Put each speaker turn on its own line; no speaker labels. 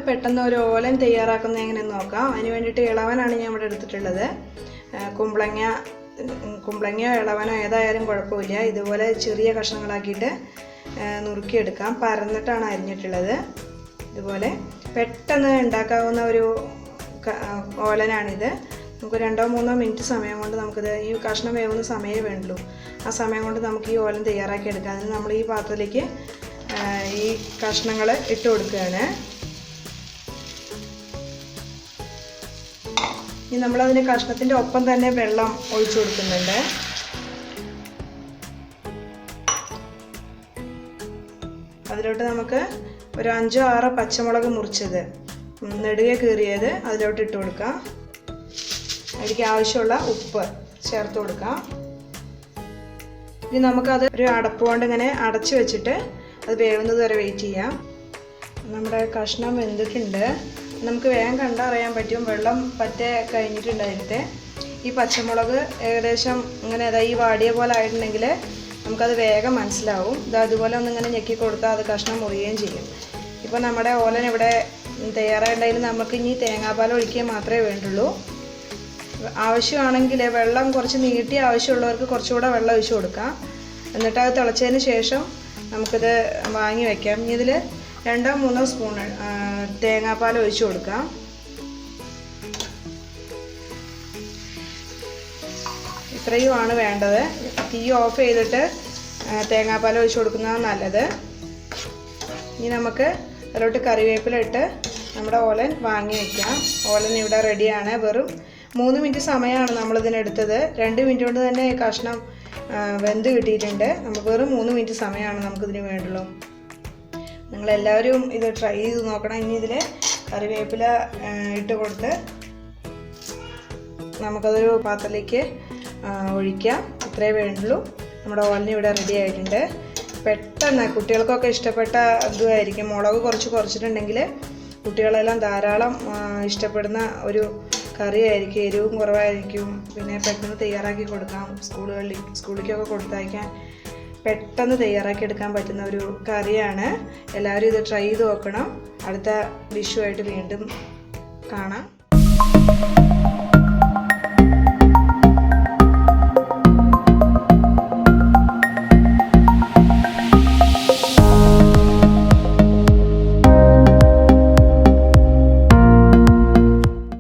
പെട്ടെന്ന് ഒരു ഓലൻ തയ്യാറാക്കുന്നത് എങ്ങനെയെന്ന് നോക്കാം. അതിന് വേണ്ടിയിട്ട് ഇളവനാണ് ഞാൻ ഇവിടെ എടുത്തിട്ടുള്ളത്. കുമ്പളങ്ങയോ ഇളവനോ ഏതായാലും കുഴപ്പമില്ല. ഇതുപോലെ ചെറിയ കഷ്ണങ്ങളാക്കിയിട്ട് നുറുക്കിയെടുക്കാം. പരന്നിട്ടാണ് അരിഞ്ഞിട്ടുള്ളത്. ഇതുപോലെ പെട്ടെന്ന് ഉണ്ടാക്കാവുന്ന ഒരു ഓലനാണിത്. നമുക്ക് 2-3 മിനിറ്റ് സമയം കൊണ്ട് നമുക്കിത് ഈ കഷ്ണം വേവുന്ന സമയമേ വേണ്ടുള്ളൂ. ആ സമയം കൊണ്ട് നമുക്ക് ഈ ഓലൻ തയ്യാറാക്കി എടുക്കാം. അതിന് നമ്മൾ ഈ പാത്രത്തിലേക്ക് ഈ കഷ്ണങ്ങൾ ഇട്ട് കൊടുക്കുകയാണ്. ഇനി നമ്മളതിന് കഷ്ണത്തിൻ്റെ ഒപ്പം തന്നെ വെള്ളം ഒഴിച്ചു കൊടുക്കുന്നുണ്ട്. അതിലോട്ട് നമുക്ക് ഒരു 5-6 പച്ചമുളക് മുറിച്ചത് നെടുകെ കീറിയത് അതിലോട്ട് ഇട്ട് കൊടുക്കാം. അതിലേക്ക് ആവശ്യമുള്ള ഉപ്പ് ചേർത്ത് കൊടുക്കാം. ഇനി നമുക്കത് ഒരു അടപ്പ് കൊണ്ട് ഇങ്ങനെ അടച്ചു വെച്ചിട്ട് അത് വേവുന്നത് വരെ വെയിറ്റ് ചെയ്യാം. നമ്മുടെ കഷ്ണം വെന്തിട്ടുണ്ട്. നമുക്ക് വേഗം കണ്ടറിയാൻ പറ്റും. വെള്ളം പറ്റേ കഴിഞ്ഞിട്ടുണ്ട് അതിലത്തെ. ഈ പച്ചമുളക് ഏകദേശം ഇങ്ങനെ ഈ വാടിയ പോലെ ആയിട്ടുണ്ടെങ്കിൽ നമുക്കത് വേഗം മനസ്സിലാവും. അതുപോലെ ഒന്നിങ്ങനെ ഞെക്കി കൊടുത്താൽ അത് കഷ്ണം മുറിയുകയും ചെയ്യും. ഇപ്പോൾ നമ്മുടെ ഓലൻ ഇവിടെ തയ്യാറായിട്ടുണ്ടെങ്കിൽ നമുക്ക് ഇനി തേങ്ങാപ്പാൽ ഒഴിക്കുക മാത്രമേ വേണ്ടുള്ളൂ. ആവശ്യമാണെങ്കിൽ വെള്ളം കുറച്ച് നീട്ടി ആവശ്യമുള്ളവർക്ക് കുറച്ചുകൂടെ വെള്ളം ഒഴിച്ച് കൊടുക്കാം. എന്നിട്ട് അത് തിളച്ചതിന് ശേഷം നമുക്കിത് വാങ്ങി വയ്ക്കാം. ഇനി ഇതിൽ 2-3 സ്പൂൺ തേങ്ങാപ്പാൽ ഒഴിച്ച് കൊടുക്കാം. ഇത്രയുമാണ് വേണ്ടത്. തീ ഓഫ് ചെയ്തിട്ട് തേങ്ങാപ്പാൽ ഒഴിച്ച് കൊടുക്കുന്നതാണ് നല്ലത്. ഇനി നമുക്ക് അതിലോട്ട് കറിവേപ്പില ഇട്ട് നമ്മുടെ ഓലൻ വാങ്ങി വയ്ക്കാം. ഓലൻ ഇവിടെ റെഡിയാണ്. വെറും 3 മിനിറ്റ് സമയമാണ് നമ്മളിതിനെടുത്തത്. 2 മിനിറ്റ് കൊണ്ട് തന്നെ കഷ്ണം വെന്ത് കിട്ടിയിട്ടുണ്ട്. നമുക്ക് വെറും 3 മിനിറ്റ് സമയമാണ് നമുക്കിതിന് വേണ്ടുള്ളൂ. നിങ്ങളെല്ലാവരും ഇത് ട്രൈ ചെയ്ത് നോക്കണം. ഇനി ഇതിൽ കറിവേപ്പില ഇട്ട് കൊടുത്ത് നമുക്കതൊരു പാത്രത്തിലേക്ക് ഒഴിക്കാം. ഇത്രയേ വേണ്ടുള്ളൂ. നമ്മുടെ ഓലൻ ഇവിടെ റെഡി ആയിട്ടുണ്ട്. പെട്ടെന്ന് കുട്ടികൾക്കൊക്കെ ഇഷ്ടപ്പെട്ട ഇതുമായിരിക്കും. മുളക് കുറച്ചിട്ടുണ്ടെങ്കിൽ കുട്ടികളെല്ലാം ധാരാളം ഇഷ്ടപ്പെടുന്ന ഒരു കറിയായിരിക്കും. എരിവും കുറവായിരിക്കും. പിന്നെ പെട്ടെന്ന് തയ്യാറാക്കി കൊടുക്കാം. സ്കൂളിലേക്കൊക്കെ കൊടുത്തയക്കാൻ പെട്ടെന്ന് തയ്യാറാക്കി എടുക്കാൻ പറ്റുന്ന ഒരു കറിയാണ്. എല്ലാവരും ഇത് ട്രൈ ചെയ്ത് നോക്കണം. അടുത്ത ഡിഷുമായിട്ട് വീണ്ടും കാണാം.